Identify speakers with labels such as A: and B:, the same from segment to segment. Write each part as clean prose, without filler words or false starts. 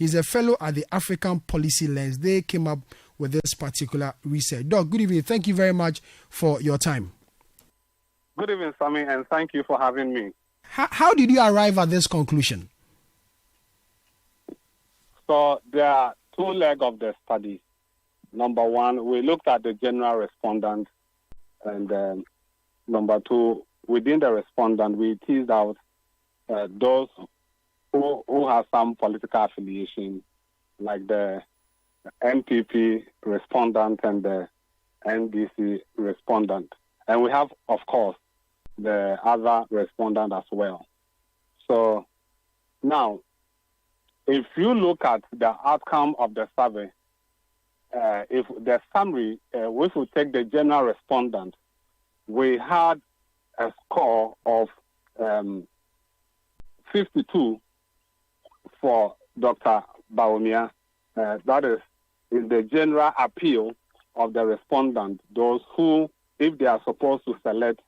A: He's a fellow at the African Policy Lens. They came up with this particular research. Doc, good evening. Thank you very much for your time.
B: Good evening, Sammy, and thank you for having me.
A: How did you arrive at this conclusion?
B: So there are two legs of the study. Number one, we looked at the general respondent, and number two, within the respondent, we teased out those who have some political affiliation, like the NPP respondent and the NDC respondent. And we have, of course, the other respondent as well. So now, if you look at the outcome of the survey, if the summary, if we take the general respondent, we had a score of 52 for Dr. Bawumia. That is in the general appeal of the respondent, those who, if they are supposed to select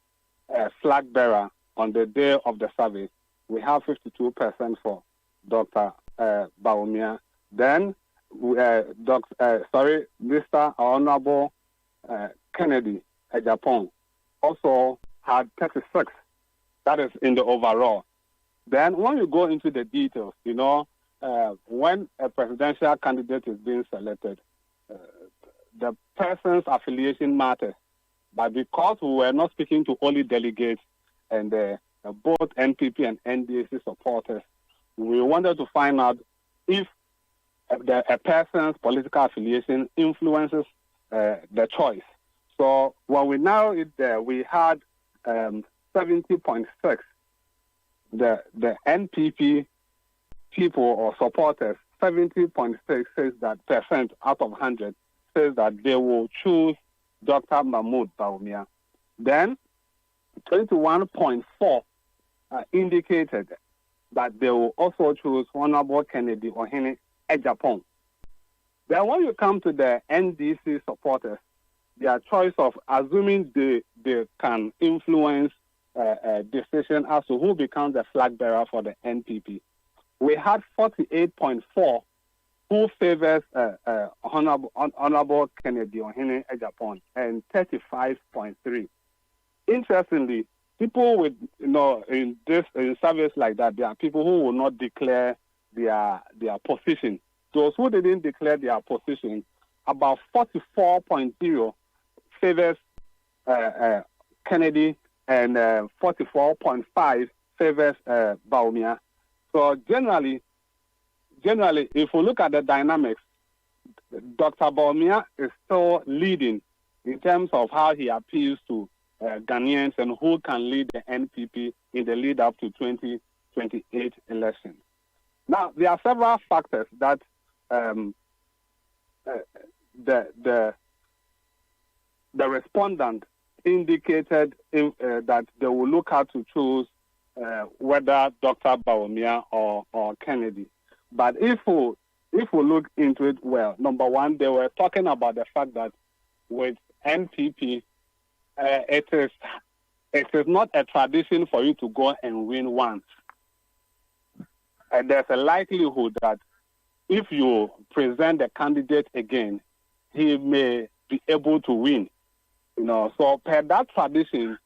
B: a flag bearer on the day of the survey, we have 52% for Dr. Bawumia. Then, Mr. Honorable Ken Agyapong also had 36. That is in the overall. Then, when you go into the details, when a presidential candidate is being selected, the person's affiliation matters. But because we were not speaking to only delegates and both NPP and NDC supporters, we wanted to find out if a person's political affiliation influences the choice. So when we narrowed it there, we had 70.6. The NPP people or supporters, 70.6 says that percent out of 100 says that they will choose Dr. Mahmoud Bawumia. Then 21.4 indicated that they will also choose Honorable Ken Agyapong. Then when you come to the NDC supporters, their choice of assuming they can influence a decision as to who becomes the flag bearer for the NPP. We had 48.4 who favors Honorable Kennedy Agyapong and 35.3. Interestingly, people with in surveys like that, there are people who will not declare their position. Those who didn't declare their position, about 44.0 favors Kennedy and 44.5 favors Bawumia. So generally, if we look at the dynamics, Dr. Bawumia is still leading in terms of how he appeals to Ghanaians and who can lead the NPP in the lead up to 2028 elections. Now, there are several factors that the respondent indicated that they will look at to choose whether Dr. Bawumia or Kennedy. But if we look into it well, number one, they were talking about the fact that with NPP, it is not a tradition for you to go and win once. And there's a likelihood that if you present the candidate again, he may be able to win. So per that tradition,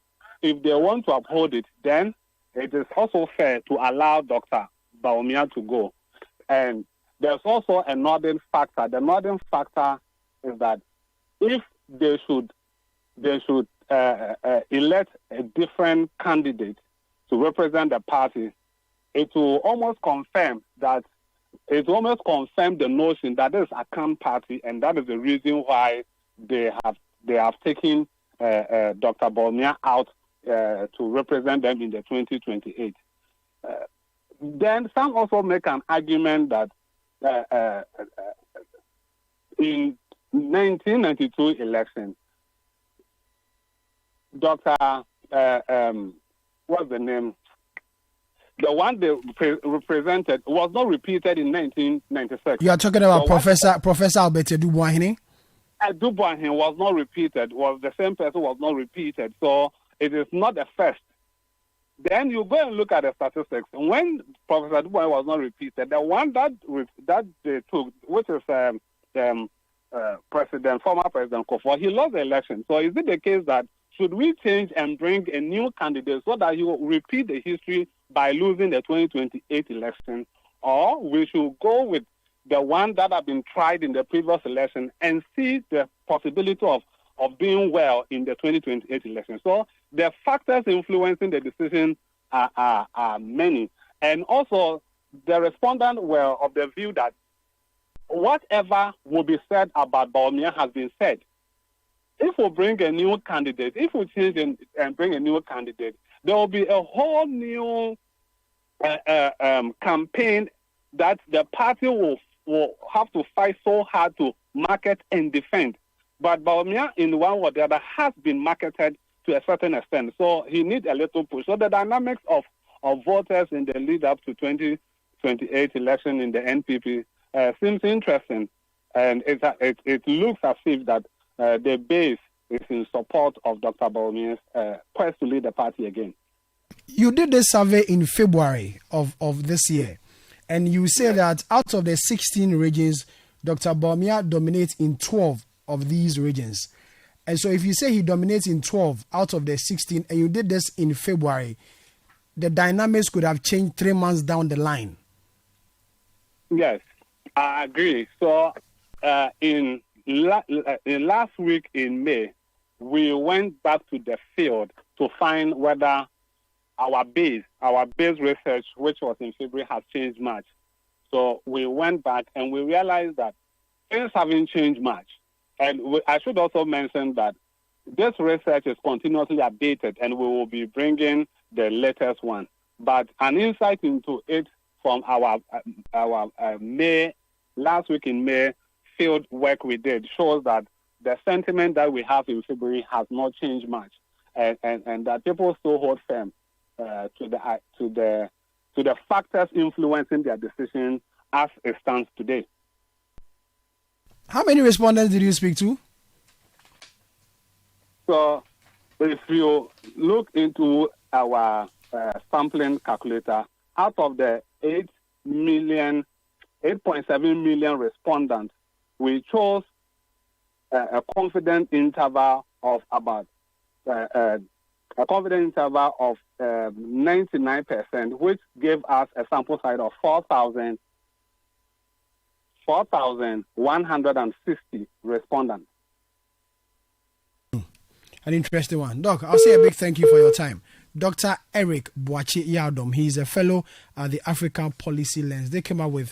B: if they want to uphold it, then it is also fair to allow Dr. Bawumia to go. And there's also a northern factor. The northern factor is that if they should elect a different candidate to represent the party, it will almost confirm the notion that there is a camp party, and that is the reason why they have taken Dr. Bawumia out to represent them in the 2028. Then some also make an argument that in 1992 election, Dr. What's the name? The one they represented was not repeated in 1996.
A: You are talking about Professor Albert Dubois-Hene?
B: Dubois-Hene was not repeated. The same person was not repeated. So it is not a first Then you go and look at the statistics. When Professor Dubois was not repeated, the one that they took, which is former President Kufuor, he lost the election. So is it the case that should we change and bring a new candidate so that he will repeat the history by losing the 2028 election, or we should go with the one that have been tried in the previous election and see the possibility of doing well in the 2028 election? So the factors influencing the decision are many. And also, the respondents were of the view that whatever will be said about Bawumia has been said. If we bring a new candidate, if we change and bring a new candidate, there will be a whole new campaign that the party will have to fight so hard to market and defend. But Bawumia, in one or the other, has been marketed to a certain extent. So he needs a little push. So the dynamics of voters in the lead up to 2028 election in the NPP seems interesting. And it looks as if that the base is in support of Dr. Bawumia's quest to lead the party again.
A: You did this survey in February of this year, and you say that out of the 16 regions, Dr. Bawumia dominates in 12 of these regions. And so if you say he dominates in 12 out of the 16, and you did this in February, the dynamics could have changed 3 months down the line.
B: Yes, I agree. So in last week in May, we went back to the field to find whether our base research, which was in February, has changed much. So we went back and we realized that things haven't changed much. And I should also mention that this research is continuously updated, and we will be bringing the latest one. But an insight into it from our May, last week in May, field work we did shows that the sentiment that we have in February has not changed much, and that people still hold firm to the factors influencing their decision as it stands today.
A: How many respondents did you speak to?
B: So, if you look into our sampling calculator, out of the 8.7 million respondents, we chose a confidence interval of about 99%, which gave us a sample size of 4,160 respondents.
A: An interesting one. Doc, I'll say a big thank you for your time. Dr. Eric Boakye Yadom, he's a fellow at the African Policy Lens. They came up with